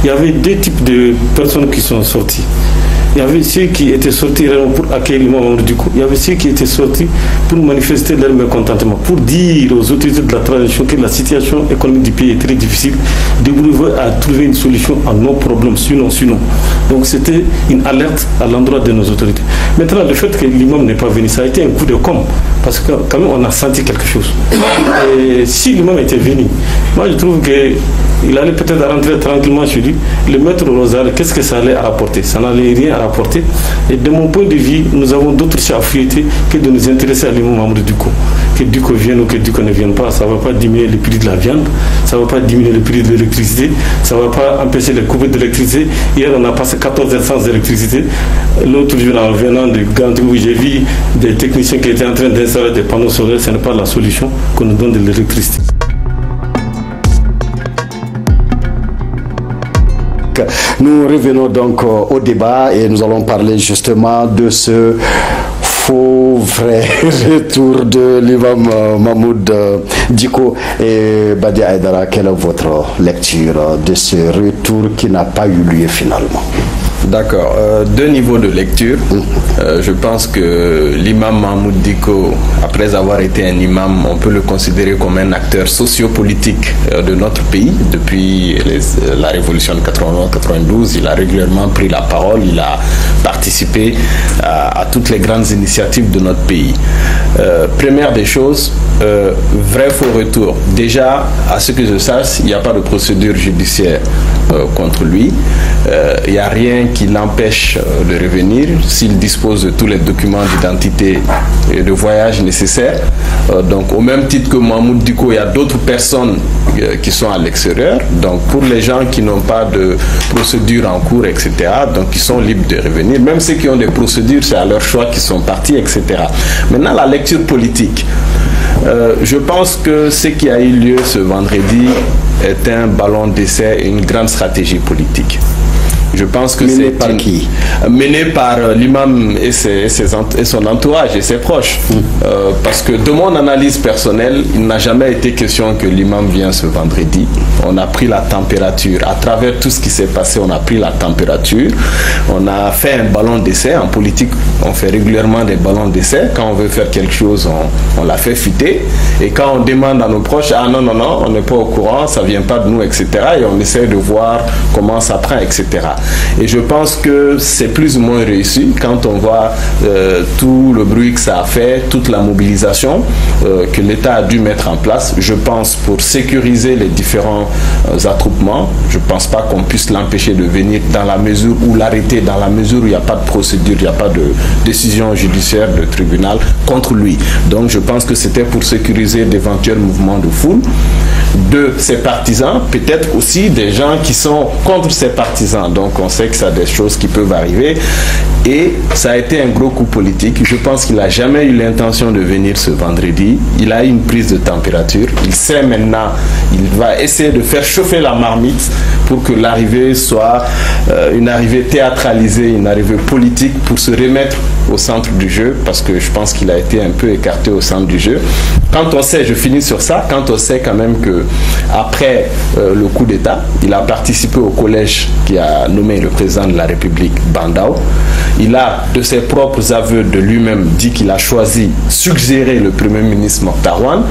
il y avait deux types de personnes qui sont sorties. Il y avait ceux qui étaient sortis pour accueillir l'imam Mamoudou Dicko. Il y avait ceux qui étaient sortis pour manifester leur mécontentement, pour dire aux autorités de la transition que la situation économique du pays est très difficile, débrouiller à trouver une solution à nos problèmes, sinon. Donc c'était une alerte à l'endroit de nos autorités. Maintenant, le fait que l'imam n'est pas venu, ça a été un coup de com', parce que quand même on a senti quelque chose. Et si l'imam était venu, moi je trouve qu'il allait peut-être rentrer tranquillement chez lui, le mettre au rosaire, qu'est-ce que ça allait rapporter? Ça n'allait rien rapporter. Et de mon point de vue, nous avons d'autres chats à fouetter que de nous intéresser à l'imam Mamoudou Dicko. Que Dicko vienne ou que Dicko ne vienne pas, ça ne va pas diminuer le prix de la viande, ça ne va pas diminuer le prix de l'électricité, ça ne va pas empêcher les coupures d'électricité. Hier, on a passé 14 heures sans électricité. L'autre jour, en venant de Gantou, j'ai vu des techniciens qui étaient en train d'installer des panneaux solaires. Ce n'est pas la solution qu'on nous donne de l'électricité. Nous revenons donc au débat et nous allons parler justement de ce faux vrai retour de l'imam Mamoudou Dicko. Et Badi Aïdara, quelle est votre lecture de ce retour qui n'a pas eu lieu finalement? D'accord. Deux niveaux de lecture. Je pense que l'imam Mamoudou Dicko, après avoir été un imam, on peut le considérer comme un acteur sociopolitique de notre pays. Depuis la révolution de 91-92, il a régulièrement pris la parole, il a participé à toutes les grandes initiatives de notre pays. Première des choses, vrai faux retour. Déjà, à ce que je sache, il n'y a pas de procédure judiciaire contre lui. Il n'y a rien qui l'empêche de revenir s'il dispose de tous les documents d'identité et de voyage nécessaires. Donc au même titre que Mamoudou Dicko, il y a d'autres personnes qui sont à l'extérieur. Donc pour les gens qui n'ont pas de procédure en cours, etc., donc ils sont libres de revenir. Même ceux qui ont des procédures, c'est à leur choix qu'ils sont partis, etc. Maintenant, la lecture politique. Je pense que ce qui a eu lieu ce vendredi est un ballon d'essai et une grande stratégie politique. Je pense que c'est par qui? Mené par l'imam et son entourage et ses proches. Parce que de mon analyse personnelle, il n'a jamais été question que l'imam vienne ce vendredi. On a pris la température. À travers tout ce qui s'est passé, on a pris la température. On a fait un ballon d'essai. En politique, on fait régulièrement des ballons d'essai. Quand on veut faire quelque chose, on la fait fuiter. Et quand on demande à nos proches, ah non, on n'est pas au courant, ça ne vient pas de nous, etc. Et on essaie de voir comment ça prend, etc. Et je pense que c'est plus ou moins réussi quand on voit tout le bruit que ça a fait, toute la mobilisation que l'État a dû mettre en place. Je pense pour sécuriser les différents attroupements. Je ne pense pas qu'on puisse l'empêcher de venir dans la mesure ou l'arrêter dans la mesure où il n'y a pas de procédure, il n'y a pas de décision judiciaire de tribunal contre lui. Donc je pense que c'était pour sécuriser d'éventuels mouvements de foule de ses partisans, peut-être aussi des gens qui sont contre ses partisans. Donc on sait que ça a des choses qui peuvent arriver et ça a été un gros coup politique. Je pense qu'il n'a jamais eu l'intention de venir ce vendredi. Il a eu une prise de température. Il sait maintenant, il va essayer de faire chauffer la marmite pour que l'arrivée soit une arrivée théâtralisée, une arrivée politique pour se remettre au centre du jeu, parce que je pense qu'il a été un peu écarté au centre du jeu. Quand on sait, je finis sur ça, quand on sait quand même que après le coup d'État, il a participé au collège qui a nommé le président de la République, Bandao. Il a, de ses propres aveux de lui-même, dit qu'il a choisi, suggéré le Premier ministre Mokhtar Wane.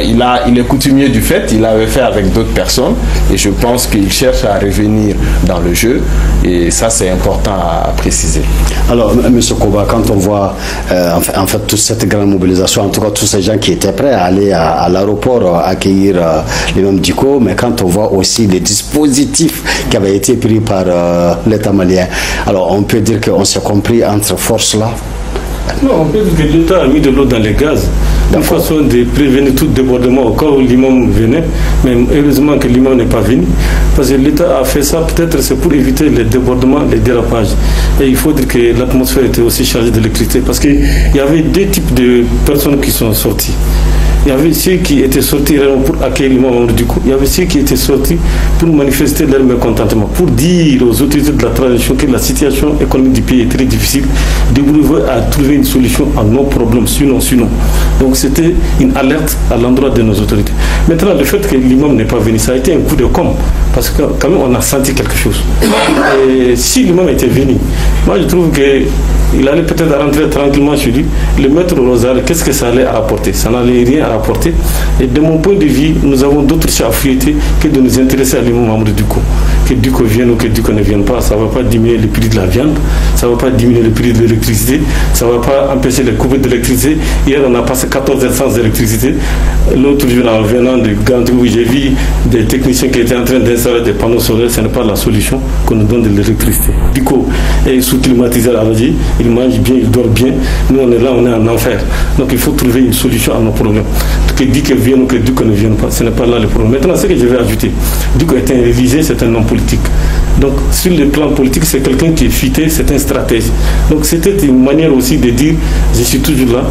Il est coutumier du fait, il avait fait avec d'autres personnes et je pense qu'il cherche à revenir dans le jeu et ça c'est important à préciser. Alors M. Koba, quand on voit en fait toute cette grande mobilisation, en tout cas tous ces gens qui étaient prêts à aller à l'aéroport accueillir l'imam Dicko, mais quand on voit aussi les dispositifs qui avaient été pris par l'État malien, alors on peut dire qu'on s'est compris entre forces là. Non, on peut dire que l'État a mis de l'eau dans les gaz. Une façon de prévenir tout débordement au cas où l'imam venait. Mais heureusement que l'imam n'est pas venu. Parce que l'État a fait ça, peut-être c'est pour éviter les débordements, les dérapages. Et il faut dire que l'atmosphère était aussi chargée d'électricité. Parce qu'il y avait deux types de personnes qui sont sorties. Il y avait ceux qui étaient sortis pour accueillir l'imam Mamadou Dicko. Il y avait ceux qui étaient sortis pour manifester leur mécontentement, pour dire aux autorités de la transition que la situation économique du pays est très difficile, débrouiller à trouver une solution à nos problèmes, sinon. Donc c'était une alerte à l'endroit de nos autorités. Maintenant, le fait que l'imam n'est pas venu, ça a été un coup de com', parce que quand même on a senti quelque chose. Et si l'imam était venu, moi je trouve qu'il allait peut-être rentrer tranquillement chez lui, le mettre au rosaire, qu'est-ce que ça allait apporter? Ça n'allait rien apporter. Et de mon point de vue, nous avons d'autres choses à fouiller que de nous intéresser à l'imam Mamadou Dicko. Que Dicko vienne ou que Dicko ne vienne pas, ça ne va pas diminuer le prix de la viande, ça ne va pas diminuer le prix de l'électricité, ça ne va pas empêcher les coupures d'électricité. Hier, on a passé 14 heures sans électricité. L'autre jour, en venant de Gantou, j'ai vu des techniciens qui étaient en train d'installer des panneaux solaires. Ce n'est pas la solution qu'on nous donne de l'électricité. Dicko est sous climatiseur à l'âge, il mange bien, il dort bien. Nous, on est là, on est en enfer. Donc, il faut trouver une solution à nos problèmes. Que Dicko vienne ou que Dicko ne vienne pas, ce n'est pas là le problème. Maintenant, ce que je vais ajouter, Dicko est un religieux, c'est un homme politique. Donc, sur le plan politique, c'est quelqu'un qui est futé, c'est un stratège. Donc, c'était une manière aussi de dire, je suis toujours là,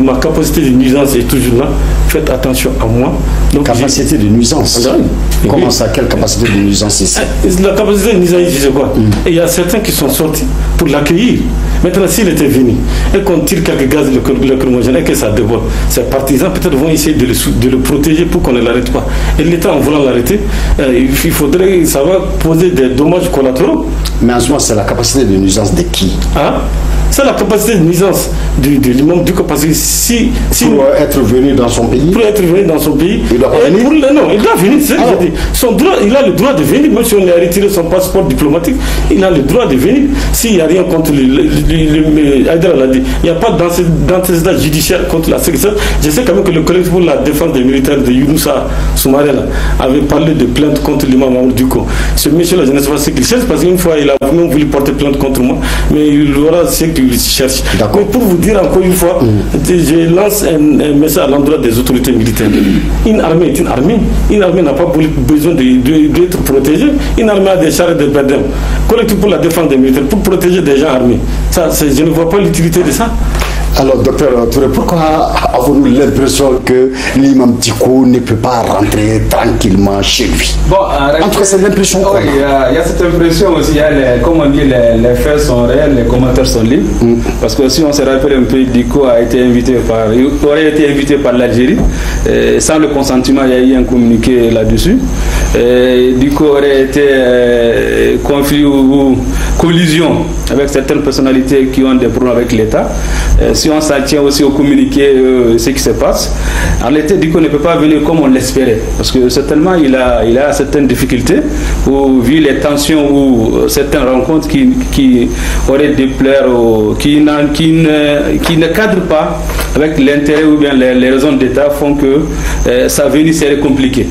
ma capacité de nuisance est toujours là, faites attention à moi. Donc, capacité de nuisance. Comment ça, quelle capacité de nuisance ici? La capacité de nuisance, c'est quoi? Et il y a certains qui sont sortis pour l'accueillir. Maintenant, s'il était venu et qu'on tire quelques gaz lacrymogènes et que ça déborde, ses partisans peut-être vont essayer de le protéger pour qu'on ne l'arrête pas. Et l'État, en voulant l'arrêter, il faudrait, ça va poser des dommages collatéraux. Mais en ce moment, c'est la capacité de nuisance de qui? C'est la capacité de nuisance de l'imam Dicko, parce que pour être venu dans son pays. Pour être venu dans son pays. Il doit venir. Non, il doit venir. C'est ce que je dis. Son droit, il a le droit de venir, même si on lui a retiré son passeport diplomatique, il a le droit de venir. S'il n'y a rien contre Aïdara l'a dit, il n'y a pas d'antécédent judiciaire contre la sécurité. Je sais quand même que le collectif pour la défense des militaires de Younoussa Soumaré avait parlé de plainte contre l'imam Mamadou Dicko. Ce monsieur-là, je ne sais pas ce qu'il cherche, parce qu'une fois, il a même voulu porter plainte contre moi, mais il aura ce qu'il cherche. Mais pour vous dire encore une fois, je lance un message à l'endroit des autorités militaires. Une armée est une armée. Une armée n'a pas besoin d'être protégée. Une armée a des chars et des bardins. Collectif pour la défense des militaires, pour protéger des gens armés. Je ne vois pas l'utilité de ça. Alors, docteur Touré, pourquoi avons-nous l'impression que l'imam Dicko ne peut pas rentrer tranquillement chez lui? Bon, en tout cas, c'est l'impression. Oui, il y a cette impression aussi. Comme on dit, les faits sont réels, les commentaires sont libres. Parce que si on se rappelle un peu, Dicko aurait été invité par l'Algérie. Sans le consentement, il y a eu un communiqué là-dessus. Dicko aurait été conflit ou collision avec certaines personnalités qui ont des problèmes avec l'État. Si on s'en tient aussi au communiqué, ce qui se passe, en réalité, Dicko ne peut pas venir comme on l'espérait. Parce que certainement, il a certaines difficultés, ou vu les tensions ou certaines rencontres qui auraient déplaire, qui ne cadrent pas avec l'intérêt ou bien les raisons d'État font que sa venue serait compliquée.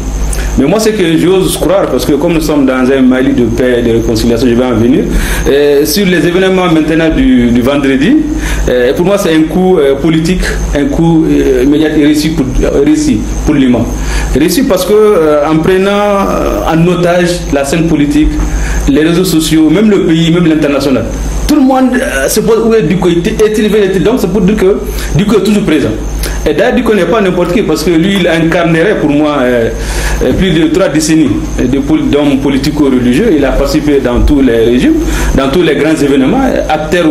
Mais moi, ce que j'ose croire, parce que comme nous sommes dans un Mali de paix et de réconciliation, je vais en venir, sur les événements maintenant du vendredi, pour moi, c'est un coup politique, un coup immédiat et réussi pour l'imam. Réussi parce que en prenant en otage la scène politique, les réseaux sociaux, même le pays, même l'international, tout le monde se pose où est Dicko, est-il venu, donc c'est pour dire que Dicko est toujours présent. Et d'ailleurs, Dicko n'est pas n'importe qui, parce que lui, il incarnerait pour moi plus de 3 décennies d'hommes politico-religieux. Il a participé dans tous les régimes, dans tous les grands événements, acteurs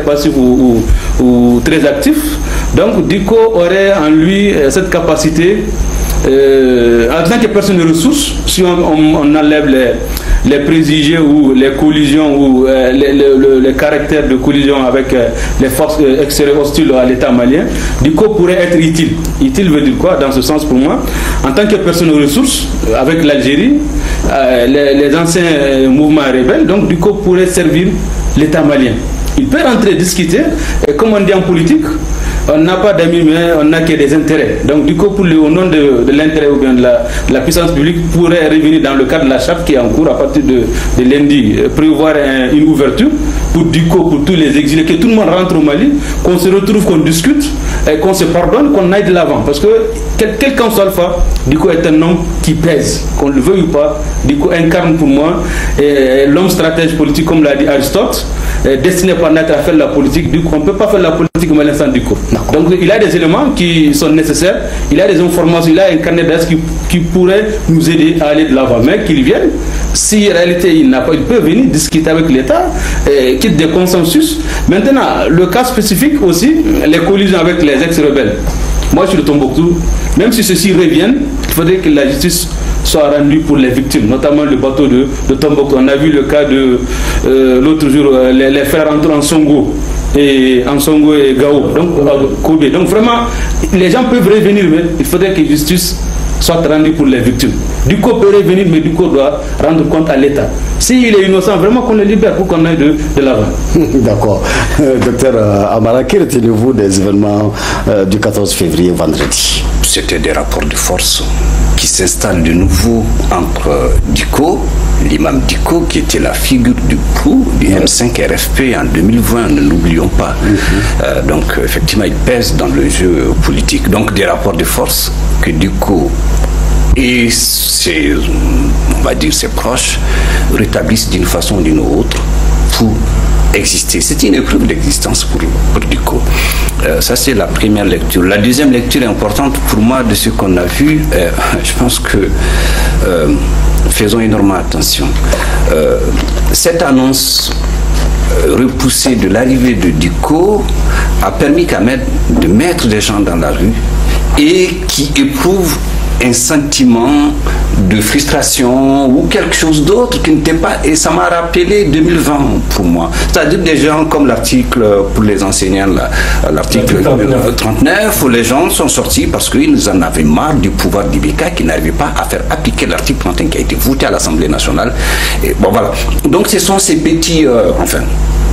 passifs ou très actifs. Donc Dicko aurait en lui cette capacité, en tant que personne de ressources, si on enlève les préjugés ou les collisions ou les caractères de collision avec les forces extérieures hostiles à l'État malien, Dicko pourrait être utile. Utile veut dire quoi dans ce sens pour moi? En tant que personne de ressources, avec l'Algérie, les anciens mouvements rebelles, donc Dicko pourrait servir l'État malien. Il peut rentrer discuter, et comme on dit en politique, on n'a pas d'amis, mais on n'a que des intérêts. Donc, du coup, au nom de l'intérêt ou bien de la puissance publique, pourrait revenir dans le cadre de la charte qui est en cours à partir de lundi, prévoir une ouverture pour tous les exilés, que tout le monde rentre au Mali, qu'on se retrouve, qu'on discute, et qu'on se pardonne, qu'on aille de l'avant. Parce que, quel qu'en soit le fait, Dicko est un homme qui pèse, qu'on le veuille ou pas. Dicko incarne pour moi l'homme stratège politique, comme l'a dit Aristote. destiné par nature à faire la politique. Du coup, on ne peut pas faire la politique au l'instant du coup. Donc il a des éléments qui sont nécessaires, il a des informations, il a un carnet d'adresses qui pourrait nous aider à aller de l'avant, mais qu'il vienne. Si en réalité il n'a pas, il peut venir discuter avec l'État, quitte des consensus. Maintenant, le cas spécifique aussi, les collisions avec les ex-rebelles. Moi, je suis de Tombouctou. Même si ceux-ci reviennent, il faudrait que la justice soit rendue pour les victimes, notamment le bateau de Tombouctou. On a vu le cas de l'autre jour, les frères en Songo et Gao, donc Kobe. Donc vraiment, les gens peuvent revenir, mais il faudrait que la justice soit rendue pour les victimes. Duco peut revenir, mais Duco doit rendre compte à l'État. S'il est innocent, vraiment qu'on le libère pour qu'on aille de l'avant. D'accord. Docteur Amara, que retenez-vous des événements du 14 février, vendredi? C'était des rapports de force qui s'installent de nouveau entre Diko, l'imam Diko, qui était la figure du PROU, du M5 RFP en 2020, ne l'oublions pas. Donc, effectivement, il pèse dans le jeu politique. Donc, des rapports de force que Diko et ses proches rétablissent d'une façon ou d'une autre pour exister. C'est une épreuve d'existence pour Diko. Ça, c'est la première lecture. La deuxième lecture importante pour moi de ce qu'on a vu, je pense que faisons énormément attention. Cette annonce repoussée de l'arrivée de Diko a permis quand même de mettre des gens dans la rue et qui éprouvent un sentiment de frustration ou quelque chose d'autre qui n'était pas, et ça m'a rappelé 2020 pour moi. C'est-à-dire des gens comme l'article pour les enseignants, l'article 39, où les gens sont sortis parce qu'ils en avaient marre du pouvoir d'Ibeka qui n'arrivait pas à faire appliquer l'article 31 qui a été voté à l'Assemblée nationale. Et bon voilà. Donc ce sont ces petits,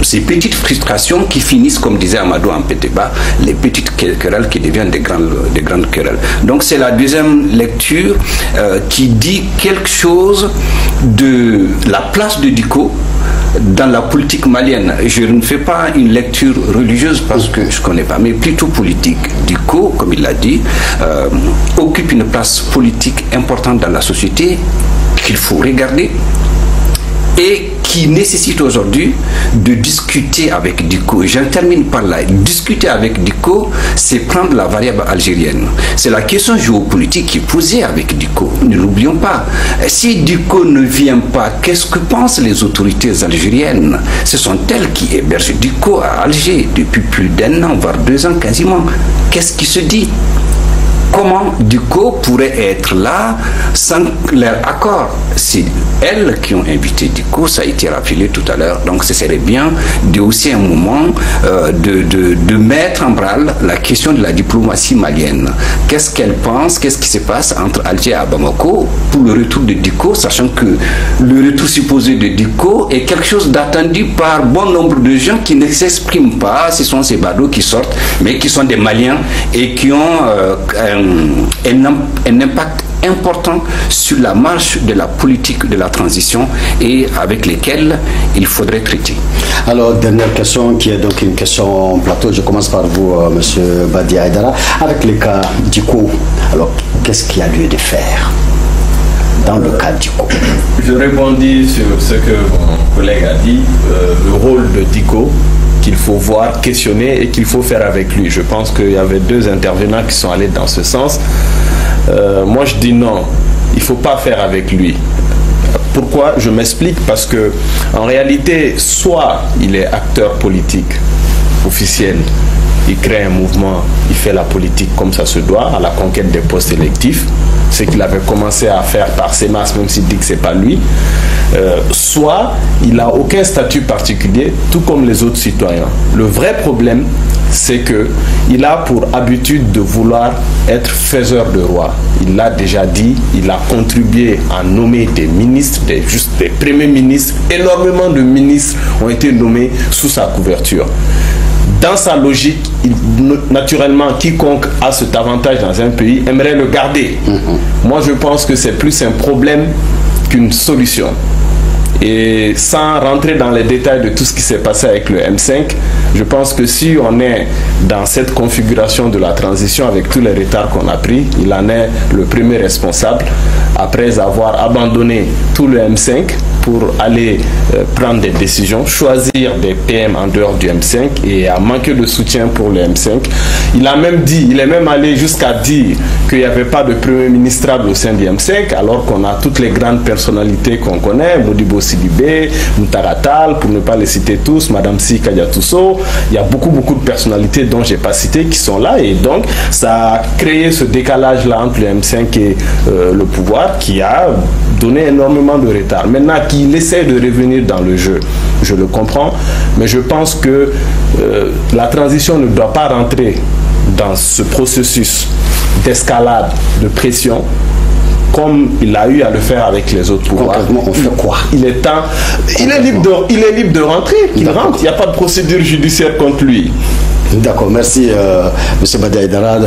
ces petites frustrations qui finissent, comme disait Amadou en Pétéba, les petites querelles qui deviennent des grandes querelles. Donc c'est la deuxième lecture qui dit quelque chose de la place de Diko dans la politique malienne. Je ne fais pas une lecture religieuse parce que je ne connais pas, mais plutôt politique. Diko, comme il l'a dit, occupe une place politique importante dans la société qu'il faut regarder et qui nécessite aujourd'hui de discuter avec Diko. J'en termine par là. Discuter avec Diko, c'est prendre la variable algérienne. C'est la question géopolitique qui est posée avec Diko. Ne l'oublions pas. Si Diko ne vient pas, qu'est-ce que pensent les autorités algériennes? Ce sont elles qui hébergent Diko à Alger depuis plus d'1 an, voire 2 ans quasiment. Qu'est-ce qui se dit? Comment Diko pourrait être là sans leur accord? C'est elles qui ont invité Diko, ça a été rappelé tout à l'heure. Donc ce serait bien de aussi un moment de mettre en branle la question de la diplomatie malienne. Qu'est-ce qu'elle pense? Qu'est-ce qui se passe entre Alger et Bamako pour le retour de Diko, sachant que le retour supposé de Diko est quelque chose d'attendu par bon nombre de gens qui ne s'expriment pas. Ce sont ces badauds qui sortent, mais qui sont des Maliens et qui ont un impact important sur la marche de la politique de la transition et avec lesquels il faudrait traiter. Alors, dernière question qui est donc une question plateau. Je commence par vous, monsieur Badi Aïdara. Avec le cas Diko, alors qu'est-ce qu'il y a lieu de faire dans le cas Diko? Je répondis sur ce que mon collègue a dit, le rôle de Diko qu'il faut voir, questionner et qu'il faut faire avec lui. Je pense qu'il y avait 2 intervenants qui sont allés dans ce sens. Moi je dis non, il ne faut pas faire avec lui. Pourquoi? Je m'explique, parce que en réalité, soit il est acteur politique officiel, il crée un mouvement, il fait la politique comme ça se doit, à la conquête des postes électifs, ce qu'il avait commencé à faire par ses masses, même s'il dit que ce n'est pas lui. Soit il n'a aucun statut particulier, tout comme les autres citoyens. Le vrai problème, c'est qu'il a pour habitude de vouloir être faiseur de roi. Il l'a déjà dit, il a contribué à nommer des ministres, des premiers ministres. Énormément de ministres ont été nommés sous sa couverture. Dans sa logique, naturellement, quiconque a cet avantage dans un pays aimerait le garder. Moi, je pense que c'est plus un problème qu'une solution. Et sans rentrer dans les détails de tout ce qui s'est passé avec le M5, je pense que si on est dans cette configuration de la transition avec tous les retards qu'on a pris, il en est le premier responsable après avoir abandonné tout le M5 pour aller prendre des décisions, choisir des PM en dehors du M5 et a manqué de soutien pour le M5. Il est même allé jusqu'à dire qu'il n'y avait pas de premier ministrable au sein du M5, alors qu'on a toutes les grandes personnalités qu'on connaît, Modibo Sidibé, Moutaratal, pour ne pas les citer tous, Madame Si Kadiatousso. Il y a beaucoup de personnalités dont je n'ai pas cité qui sont là, et donc ça a créé ce décalage-là entre le M5 et le pouvoir qui a donné énormément de retard. Maintenant qu'il essaie de revenir dans le jeu, je le comprends, mais je pense que la transition ne doit pas rentrer dans ce processus d'escalade, de pression, comme il a eu à le faire avec les autres pouvoirs. Concrètement, on fait quoi? Il est temps. Il est libre de rentrer. Il rentre. Il n'y a pas de procédure judiciaire contre lui. D'accord, merci M. Badiaïdara.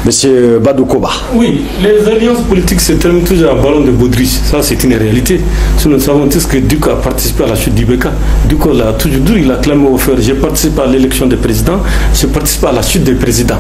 M. Badoukoba. Oui, les alliances politiques se terminent toujours à ballon de baudruche. Ça, c'est une réalité. Nous savons tous que Duc a participé à la chute d'Ibeka. Duc l'a toujours dit, il a clamé au fer. J'ai participé à l'élection des présidents, j'ai participé à la chute des présidents.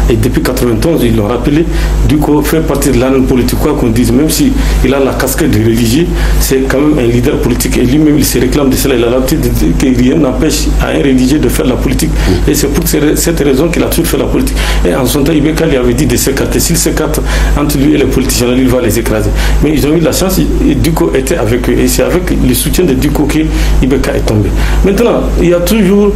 Et depuis 1991, ils l'ont rappelé, Duco fait partie de l'arène politique, quoi qu'on dise, même s'il a la casquette de religieux, c'est quand même un leader politique. Et lui-même, il se réclame de cela. Il a l'habitude de dire que rien n'empêche à un religieux de faire la politique. Et c'est pour cette raison qu'il a toujours fait la politique. Et en son temps, Ibeka lui avait dit de s'écarter. S'il s'écarte entre lui et les politiciens, il va les écraser. Mais ils ont eu la chance, et Duco était avec eux. Et c'est avec le soutien de Duco que Ibeka est tombé. Maintenant, il y a toujours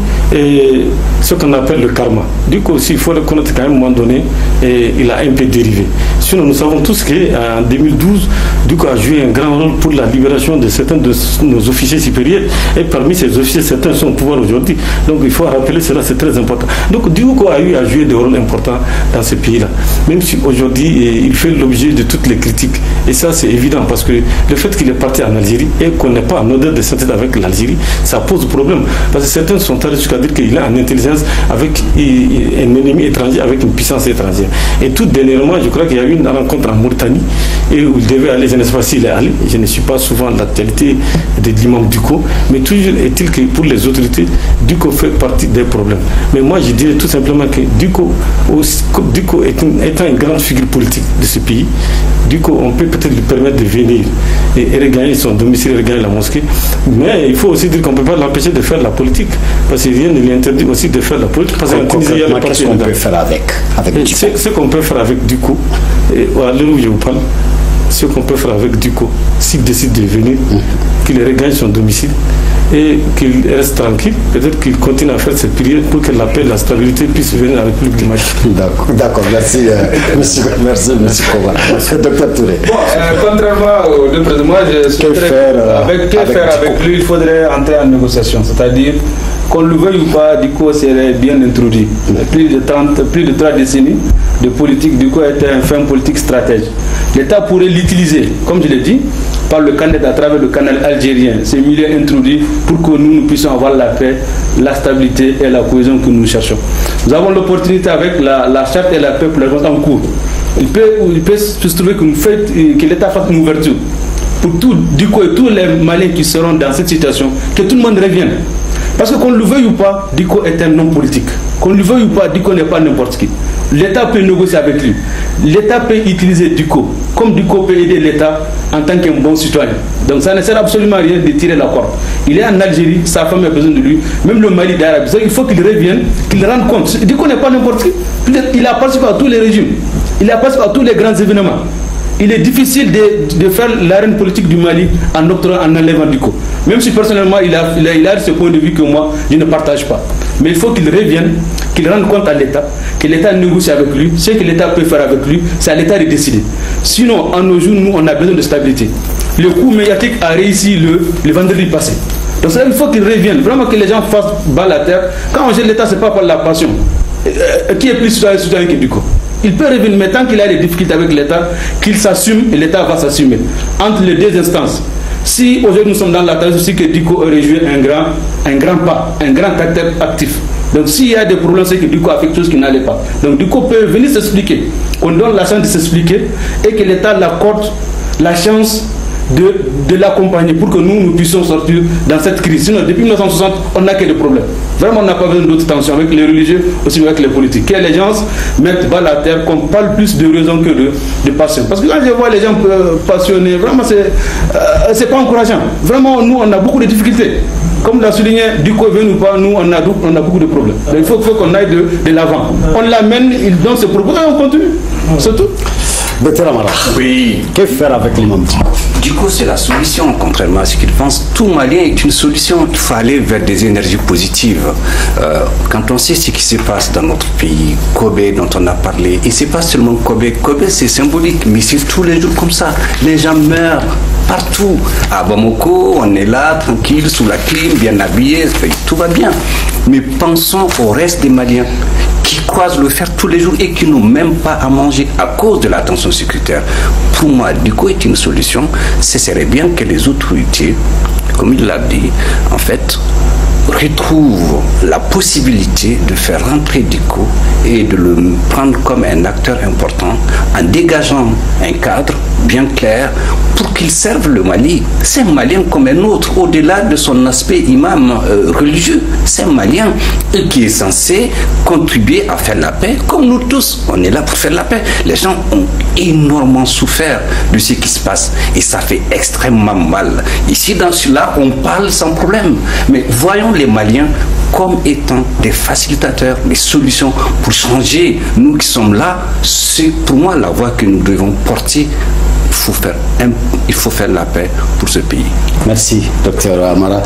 ce qu'on appelle le karma. Duco aussi, il faut reconnaître qu'à un moment donné, il a un peu dérivé. Sinon, nous savons tous qu'en 2012, Duco a joué un grand rôle pour la libération de certains de nos officiers supérieurs. Et parmi ces officiers, certains sont au pouvoir aujourd'hui. Donc, il faut rappeler cela, c'est très important. Donc, Duco a eu à jouer des rôles importants dans ce pays-là. Même si aujourd'hui, il fait l'objet de toutes les critiques. Et ça, c'est évident parce que le fait qu'il est parti en Algérie et qu'on n'est pas en odeur de synthèse avec l'Algérie, ça pose problème. Parce que certains sont allés jusqu'à dire qu'il est en intelligence avec un ennemi étranger, avec une puissance étrangère. Et tout dernièrement, je crois qu'il y a eu une rencontre en Mauritanie et où il devait aller, je ne sais pas s'il est allé, je ne suis pas souvent l'actualité de l'imam Duco, mais toujours est-il que pour les autorités, Duco fait partie des problèmes. Mais moi, je dirais tout simplement que Duco étant une grande figure politique de ce pays, Duco, on peut peut-être lui permettre de venir et regagner son domicile, regagner la mosquée, mais il faut aussi dire qu'on ne peut pas l'empêcher de faire la politique, parce que rien ne lui interdit aussi de faire la politique. Parce qu'est-ce qu'on peut faire avec ce qu'on peut faire avec Duco, à l'heure où je vous parle, ce qu'on peut faire avec Duco, s'il décide de venir, qu'il regagne son domicile et qu'il reste tranquille, peut-être qu'il continue à faire cette prière pour que la paix et la stabilité puissent venir à la République du Mali. D'accord, merci merci monsieur Koba. Docteur Touré. Bon, contrairement aux deux présidents, moi je souhaiterais avec lui, il faudrait entrer en négociation, c'est-à-dire qu'on le veuille ou pas, Duco serait bien introduit. Plus de 3 décennies de politique, Duco était un fin politique stratège. L'État pourrait l'utiliser, comme je l'ai dit, par le canal, à travers le canal algérien, ces milieux introduits pour que nous puissions avoir la paix, la stabilité et la cohésion que nous cherchons. Nous avons l'opportunité avec la charte et la paix pour les gens en cours. Il peut se trouver que l'État fasse une ouverture pour Duco et tous les Maliens qui seront dans cette situation, que tout le monde revienne. Parce que qu'on le veuille ou pas, Duco est un homme politique. Qu'on le veuille ou pas, Duco n'est pas n'importe qui. L'État peut négocier avec lui. L'État peut utiliser Duco, comme Duco peut aider l'État en tant qu'un bon citoyen. Donc ça ne sert absolument à rien de tirer la corde. Il est en Algérie, sa femme a besoin de lui, même le Mali d'Arabie. Il faut qu'il revienne, qu'il rende compte. Duco n'est pas n'importe qui. Il a participé à tous les régimes. Il a participé à tous les grands événements. Il est difficile de faire l'arène politique du Mali en enlevant Duco. Même si personnellement il a ce point de vue que moi je ne partage pas. Mais il faut qu'il revienne, qu'il rende compte à l'État, que l'État négocie avec lui. Ce que l'État peut faire avec lui, c'est à l'État de décider. Sinon, en nos jours, nous, on a besoin de stabilité. Le coup médiatique a réussi le vendredi passé. Donc il faut qu'il revienne, vraiment que les gens fassent balle à terre. Quand on gère l'État, ce n'est pas par la passion. Qui est plus citoyen que Duco? Il peut revenir, mais tant qu'il a des difficultés avec l'État, qu'il s'assume et l'État va s'assumer. Entre les deux instances. Si aujourd'hui nous sommes dans la tâche aussi que Duco aurait joué un grand pas, un grand caractère actif. Donc s'il y a des problèmes, c'est que Duco a fait quelque chose qui n'allait pas. Donc Duco peut venir s'expliquer. On donne la chance de s'expliquer et que l'État l'accorde la chance de l'accompagner pour que nous puissions sortir dans cette crise. Sinon, depuis 1960, on n'a que des problèmes. Vraiment, on n'a pas besoin d'autres tensions avec les religieux, aussi avec les politiques. Que les gens mettent balle à terre, qu'on parle plus de raison que de passion. Parce que quand je vois les gens passionnés, vraiment, c'est pas encourageant. Vraiment, nous, on a beaucoup de difficultés. Comme l'a souligné, du Covid ou pas, nous, on a beaucoup de problèmes. Donc, il faut qu'on aille de l'avant. On l'amène, il donne ses propos et on continue. C'est tout. Docteur Amara, oui. Que faire avec l'imam Diko, c'est la solution, contrairement à ce qu'il pense. Tout Malien est une solution. Il faut aller vers des énergies positives. Quand on sait ce qui se passe dans notre pays, Kobe dont on a parlé, et c'est pas seulement Kobe. Kobe, c'est symbolique, mais c'est tous les jours comme ça. Les gens meurent partout. À Bamako, on est là, tranquille, sous la clim, bien habillé, tout va bien. Mais pensons au reste des Maliens qui croisent le fer tous les jours et qui n'ont même pas à manger à cause de la tension sécuritaire. Pour moi, Diko est une solution. Ce serait bien que les autorités, comme il l'a dit, en fait, retrouvent la possibilité de faire rentrer Diko et de le prendre comme un acteur important en dégageant un cadre bien clair pour qu'il serve le Mali. C'est un Malien comme un autre, au-delà de son aspect imam religieux. C'est un Malien qui est censé contribuer à faire la paix, comme nous tous. On est là pour faire la paix. Les gens ont énormément souffert de ce qui se passe et ça fait extrêmement mal. Ici, dans cela, on parle sans problème. Mais voyons les Maliens comme étant des facilitateurs, des solutions pour changer. Nous qui sommes là, c'est pour moi la voie que nous devons porter. Il faut faire la paix pour ce pays. Merci, docteur Amara.